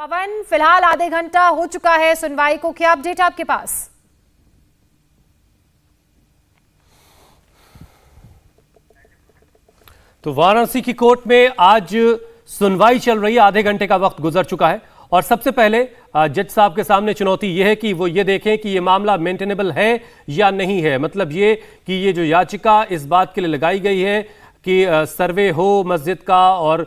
पवन, फिलहाल आधे घंटा हो चुका है सुनवाई को, क्या अपडेट आपके पास? तो वाराणसी की कोर्ट में आज सुनवाई चल रही है। आधे घंटे का वक्त गुजर चुका है और सबसे पहले जज साहब के सामने चुनौती यह है कि वो ये देखें कि ये मामला मेंटेनेबल है या नहीं है। मतलब ये कि ये जो याचिका इस बात के लिए लगाई गई है कि सर्वे हो मस्जिद का और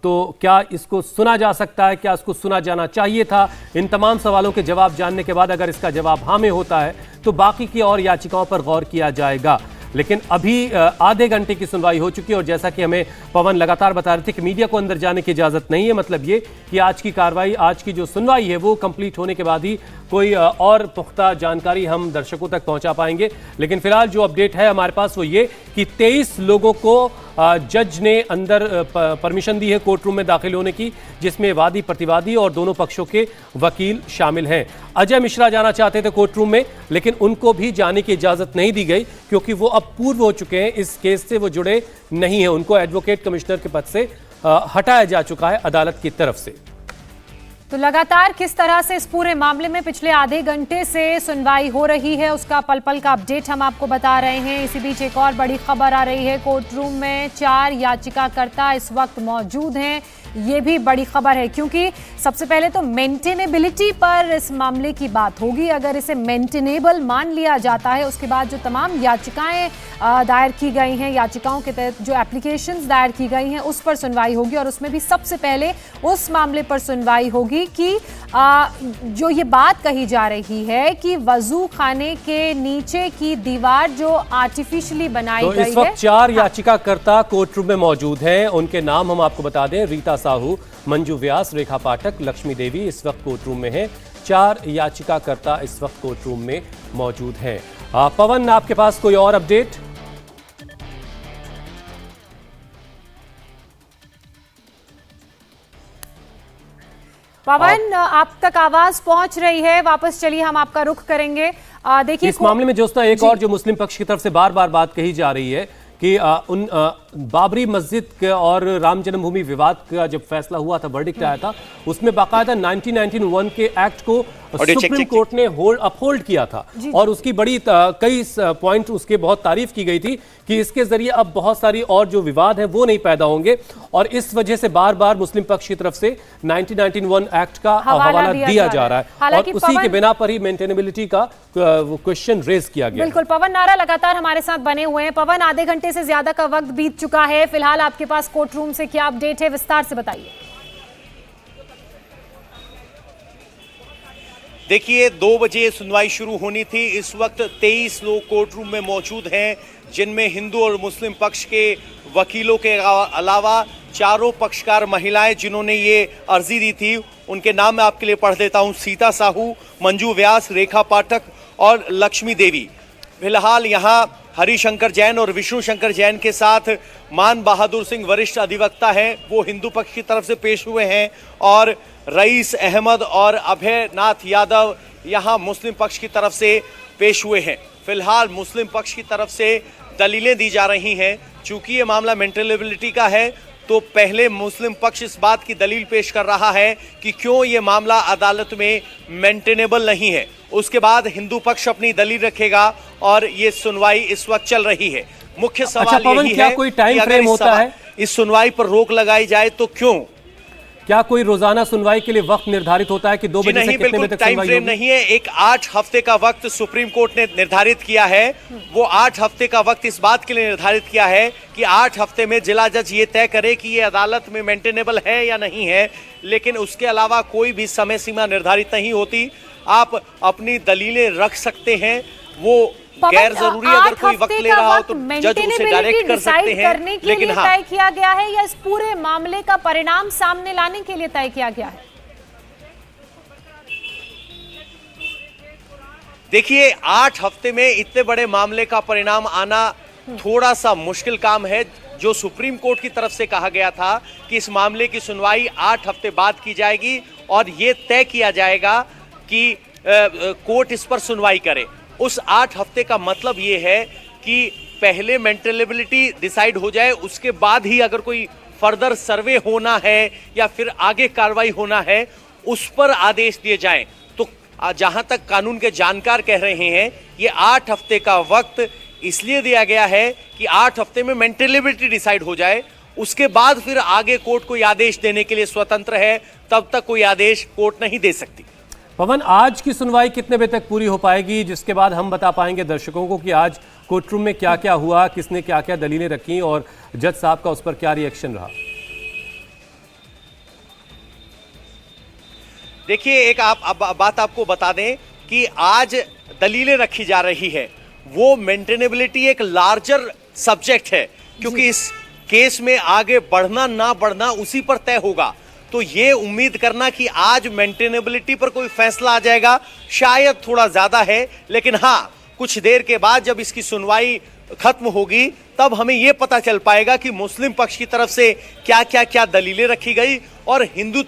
तो क्या इसको सुना जा सकता है, क्या इसको सुना जाना चाहिए था। इन तमाम सवालों के जवाब जानने के बाद अगर इसका जवाब हाँ में होता है तो बाकी की और याचिकाओं पर गौर किया जाएगा। लेकिन अभी आधे घंटे की सुनवाई हो चुकी है और जैसा कि हमें पवन लगातार बता रहे थे कि मीडिया को अंदर जाने की इजाजत नहीं है। मतलब ये कि आज की कार्रवाई, आज की जो सुनवाई है वो कंप्लीट होने के बाद ही कोई और पुख्ता जानकारी हम दर्शकों तक पहुंचा पाएंगे। लेकिन फिलहाल जो अपडेट है हमारे पास वो ये कि 23 लोगों को जज ने अंदर परमिशन दी है कोर्ट रूम में दाखिल होने की, जिसमें वादी प्रतिवादी और दोनों पक्षों के वकील शामिल हैं। अजय मिश्रा जाना चाहते थे कोर्ट रूम में, लेकिन उनको भी जाने की इजाजत नहीं दी गई क्योंकि वो अब पूर्व हो चुके हैं, इस केस से वो जुड़े नहीं हैं। उनको एडवोकेट कमिश्नर के पद से हटाया जा चुका है अदालत की तरफ से। तो लगातार किस तरह से इस पूरे मामले में पिछले आधे घंटे से सुनवाई हो रही है उसका पल पल का अपडेट हम आपको बता रहे हैं। इसी बीच एक और बड़ी खबर आ रही है, कोर्ट रूम में 4 याचिकाकर्ता इस वक्त मौजूद हैं। ये भी बड़ी खबर है क्योंकि सबसे पहले तो मेंटेनेबिलिटी पर इस मामले की बात होगी। अगर इसे मेंटेनेबल मान लिया जाता है उसके बाद जो तमाम याचिकाएं दायर की गई हैं, याचिकाओं के तहत जो एप्लीकेशंस दायर की गई हैं उस पर सुनवाई होगी और उसमें भी सबसे पहले उस मामले पर सुनवाई होगी कि जो ये बात कही जा रही है कि वजू खाने के नीचे की दीवार जो आर्टिफिशियली बनाई गई है। इस वक्त 4 याचिकाकर्ता कोर्ट रूम में मौजूद हैं। उनके नाम हम आपको बता दें, रीता साहू, मंजू व्यास, रेखा पाठक, लक्ष्मी देवी इस वक्त कोर्ट रूम में हैं। 4 याचिकाकर्ता इस वक्त कोर्ट रूम में मौजूद हैं। पवन, आपके पास कोई और अपडेट? पवन, आप तक आवाज पहुंच रही है, वापस चलिए हम आपका रुख करेंगे। देखिए इस मामले में जोस्ना एक और जो मुस्लिम पक्ष की तरफ से बार बार बात कही जा रही है कि उन बाबरी मस्जिद और राम जन्मभूमि विवाद का जब फैसला हुआ था, वर्डिक्ट आया था, उसमें बाकायदा 1991 के एक्ट को सुप्रीम कोर्ट ने अपहोल्ड किया था और उसकी बड़ी कई पॉइंट उसके बहुत तारीफ की गई थी कि इसके जरिए अब बहुत सारी और जो विवाद हैं वो नहीं पैदा होंगे और इस वजह से बार बार मुस्लिम पक्ष की तरफ से 1991 एक्ट का हवाला दिया जा रहा है और उसी के बिना पर ही मेंटेनेबिलिटी का क्वेश्चन रेज किया गया। बिल्कुल पवन, नारा लगातार हमारे साथ बने हुए हैं। पवन, आधे घंटे से ज्यादा का वक्त बीत चुका है, फिलहाल आपके पास कोर्ट रूम से क्या अपडेट है, विस्तार से बताइए। देखिए, 2 बजे सुनवाई शुरू होनी थी। इस वक्त 23 लोग कोर्ट रूम में मौजूद हैं, जिनमें हिंदू और मुस्लिम पक्ष के वकीलों के अलावा चारों पक्षकार महिलाएं जिन्होंने ये अर्जी दी थी, उनके नाम मैं आपके लिए पढ़ देता हूं। सीता साहू, मंजू व्यास, रेखा पाठक और लक्ष्मी देवी। फिलहाल यहाँ हरिशंकर जैन और विष्णु शंकर जैन के साथ मान बहादुर सिंह वरिष्ठ अधिवक्ता हैं, वो हिंदू पक्ष की तरफ से पेश हुए हैं और रईस अहमद और अभय नाथ यादव यहाँ मुस्लिम पक्ष की तरफ से पेश हुए हैं। फिलहाल मुस्लिम पक्ष की तरफ से दलीलें दी जा रही हैं। चूंकि ये मामला मेंटेनेबिलिटी का है तो पहले मुस्लिम पक्ष इस बात की दलील पेश कर रहा है कि क्यों ये मामला अदालत में मेंटेनेबल नहीं है। उसके बाद हिंदू पक्ष अपनी दलील रखेगा और ये सुनवाई इस वक्त चल रही है। मुख्य सवाल यही है कोई टाइम फ्रेम होता है इस सुनवाई पर रोक लगाई जाए तो क्यों? क्या कोई रोजाना सुनवाई के लिए वक्त निर्धारित होता है कि 2 बजे से कितने बजे तक टाइम फ्रेम नहीं है। एक 8 हफ्ते का वक्त सुप्रीम कोर्ट ने निर्धारित किया है। वो 8 हफ्ते का वक्त इस बात के लिए निर्धारित किया है कि 8 हफ्ते में जिला जज ये तय करे कि ये अदालत में मेंटेनेबल है या नहीं है। लेकिन उसके अलावा कोई भी समय सीमा निर्धारित नहीं होती। आप अपनी दलीलें रख सकते हैं। वो गैर जरूरी अगर कोई वक्त ले रहा हो तो जज उसे डायरेक्ट कर सकते हैं। लेकिन हाँ, तय किया गया है या इस पूरे मामले का परिणाम सामने लाने के लिए तय किया गया है? देखिए, 8 हफ्ते में इतने बड़े मामले का परिणाम आना थोड़ा सा मुश्किल काम है। जो सुप्रीम कोर्ट की तरफ से कहा गया था कि इस मामले की सुनवाई 8 हफ्ते बाद की जाएगी और ये तय किया जाएगा कि कोर्ट इस पर सुनवाई करे। उस 8 हफ्ते का मतलब ये है कि पहले मेंटेनेबिलिटी डिसाइड हो जाए, उसके बाद ही अगर कोई फर्दर सर्वे होना है या फिर आगे कार्रवाई होना है उस पर आदेश दिए जाएं। तो जहां तक कानून के जानकार कह रहे हैं, ये 8 हफ्ते का वक्त इसलिए दिया गया है कि 8 हफ्ते में मेंटेनेबिलिटी डिसाइड हो जाए, उसके बाद फिर आगे कोर्ट कोई आदेश देने के लिए स्वतंत्र है, तब तक कोई आदेश कोर्ट नहीं दे सकती। पवन, आज की सुनवाई कितने बजे तक पूरी हो पाएगी, जिसके बाद हम बता पाएंगे दर्शकों को कि आज कोर्ट रूम में क्या क्या हुआ, किसने क्या क्या दलीलें रखी और जज साहब का उस पर क्या रिएक्शन रहा? देखिए, एक बात आपको बता दें कि आज दलीलें रखी जा रही है, वो मेंटेनेबिलिटी एक लार्जर सब्जेक्ट है, क्योंकि इस केस में आगे बढ़ना ना बढ़ना उसी पर तय होगा। तो ये उम्मीद करना कि आज मेंटेनेबिलिटी पर कोई फैसला आ जाएगा, शायद थोड़ा ज्यादा है। लेकिन हाँ, कुछ देर के बाद जब इसकी सुनवाई खत्म होगी, तब हमें यह पता चल पाएगा कि मुस्लिम पक्ष की तरफ से क्या क्या क्या दलीलें रखी गई और हिंदू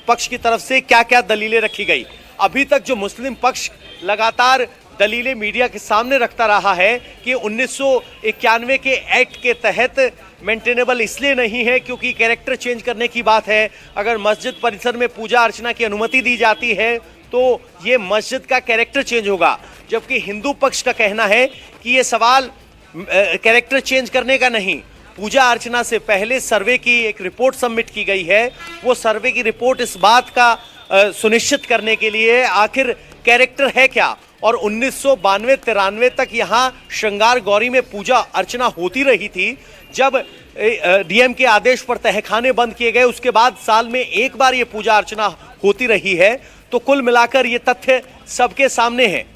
पक्ष की तरफ से क्या क्या दलीलें रखी गई। अभी तक जो मुस्लिम पक्ष लगातार दलीलें मीडिया के सामने रखता रहा है कि 1991 के एक्ट के तहत मेंटेनेबल इसलिए नहीं है क्योंकि कैरेक्टर चेंज करने की बात है। अगर मस्जिद परिसर में पूजा अर्चना की अनुमति दी जाती है तो ये मस्जिद का कैरेक्टर चेंज होगा, जबकि हिंदू पक्ष का कहना है कि ये सवाल कैरेक्टर चेंज करने का नहीं, पूजा अर्चना से पहले सर्वे की एक रिपोर्ट सबमिट की गई है, वो सर्वे की रिपोर्ट इस बात का सुनिश्चित करने के लिए आखिर कैरेक्टर है क्या। और 1992-93 तक यहाँ श्रृंगार गौरी में पूजा अर्चना होती रही थी। जब डीएम के आदेश पर तहखाने बंद किए गए, उसके बाद साल में एक बार ये पूजा अर्चना होती रही है। तो कुल मिलाकर ये तथ्य सबके सामने है।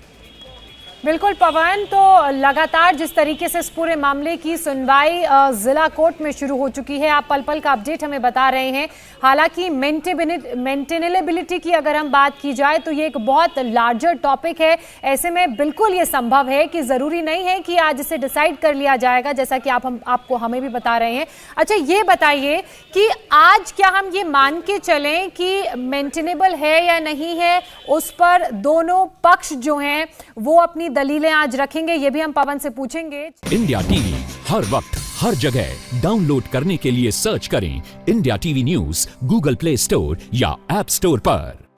बिल्कुल पवन, तो लगातार जिस तरीके से इस पूरे मामले की सुनवाई जिला कोर्ट में शुरू हो चुकी है, आप पल पल का अपडेट हमें बता रहे हैं। हालांकि मेंटेनेबिलिटी की अगर हम बात की जाए तो ये एक बहुत लार्जर टॉपिक है। ऐसे में बिल्कुल ये संभव है कि ज़रूरी नहीं है कि आज इसे डिसाइड कर लिया जाएगा, जैसा कि आपको हमें भी बता रहे हैं। अच्छा, ये बताइए कि आज क्या हम ये मान के चलें कि मेंटेनेबल है या नहीं है, उस पर दोनों पक्ष जो हैं वो अपनी दलीलें आज रखेंगे? ये भी हम पवन से पूछेंगे। इंडिया टीवी हर वक्त हर जगह डाउनलोड करने के लिए सर्च करें India TV news Google play store या ऐप स्टोर पर।